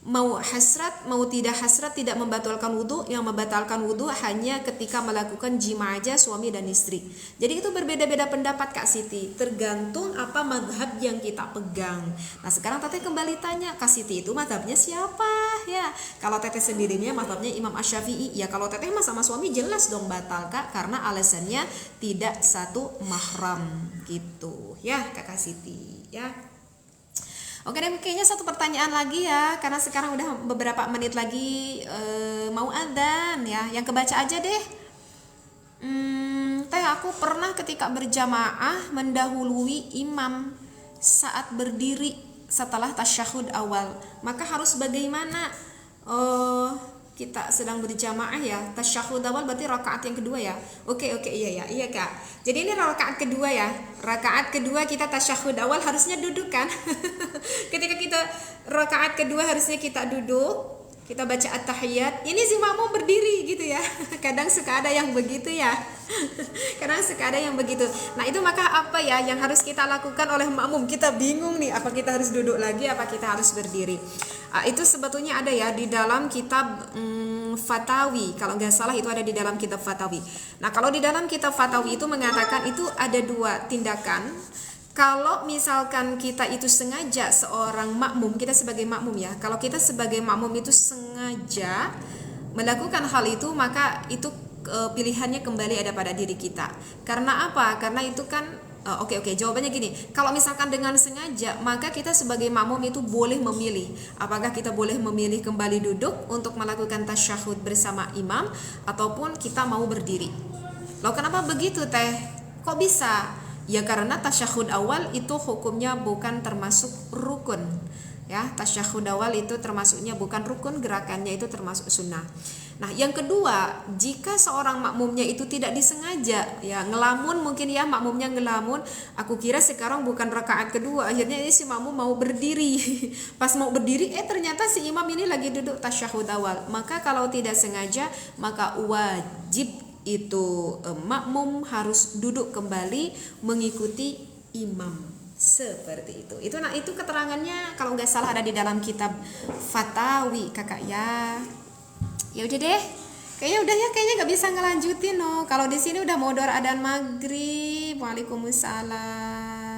mau hasrat mau tidak hasrat tidak membatalkan wudu. Yang membatalkan wudu hanya ketika melakukan jima aja suami dan istri. Jadi itu berbeda-beda pendapat Kak Siti, tergantung apa madhab yang kita pegang. Nah sekarang Teteh kembali tanya, Kak Siti itu madhabnya siapa ya? Kalau Teteh sendirinya madhabnya Imam Asy-Syafi'i. Ya kalau Teteh mah sama suami jelas dong batal Kak, karena alasannya tidak satu mahram gitu ya Kak Siti ya. Oke deh, kayaknya satu pertanyaan lagi ya, karena sekarang udah beberapa menit lagi mau adzan ya. Yang kebaca aja deh. Teh, aku pernah ketika berjamaah mendahului imam saat berdiri setelah tasyahud awal. Maka harus bagaimana? Kita sedang berjamaah ya, tasyahud awal berarti rakaat yang kedua ya. Oke iya Kak. Jadi ini rakaat kedua ya. Rakaat kedua kita tasyahud awal harusnya duduk kan? Ketika kita rakaat kedua harusnya kita duduk, kita baca at-tahiyat. Ini si makmum berdiri gitu ya. Kadang suka ada yang begitu ya. Kadang suka ada yang begitu. Nah itu maka apa ya yang harus kita lakukan oleh makmum? Kita bingung nih, apa kita harus duduk lagi, apa kita harus berdiri? Itu sebetulnya ada ya di dalam kitab Fatawi. Kalau nggak salah itu ada di dalam kitab Fatawi. Nah kalau di dalam kitab Fatawi itu mengatakan itu ada dua tindakan. Kalau misalkan kita itu sengaja seorang makmum, kita sebagai makmum ya, kalau kita sebagai makmum itu sengaja melakukan hal itu, maka itu pilihannya kembali ada pada diri kita. Karena apa? Karena itu kan Oke, jawabannya gini. Kalau misalkan dengan sengaja, maka kita sebagai makmum itu boleh memilih. Apakah kita boleh memilih kembali duduk untuk melakukan tasyahud bersama imam, ataupun kita mau berdiri. Loh kenapa begitu Teh? Kok bisa? Ya karena tasyahud awal itu hukumnya bukan termasuk rukun. Ya, tasyahud awal itu termasuknya bukan rukun, gerakannya itu termasuk sunnah. Nah, yang kedua, jika seorang makmumnya itu tidak disengaja, ya ngelamun mungkin ya makmumnya ngelamun, aku kira sekarang bukan rakaat kedua, akhirnya ini si makmum mau berdiri. Pas mau berdiri, ternyata si imam ini lagi duduk tasyahud awal. Maka kalau tidak sengaja, maka wajib itu makmum harus duduk kembali mengikuti imam. Seperti itu. Itu keterangannya kalau nggak salah ada di dalam kitab Fatawi Kakak ya. Ya udah deh, kayaknya nggak bisa ngelanjutin no. Kalau di sini udah mau adzan maghrib. Waalaikumsalam.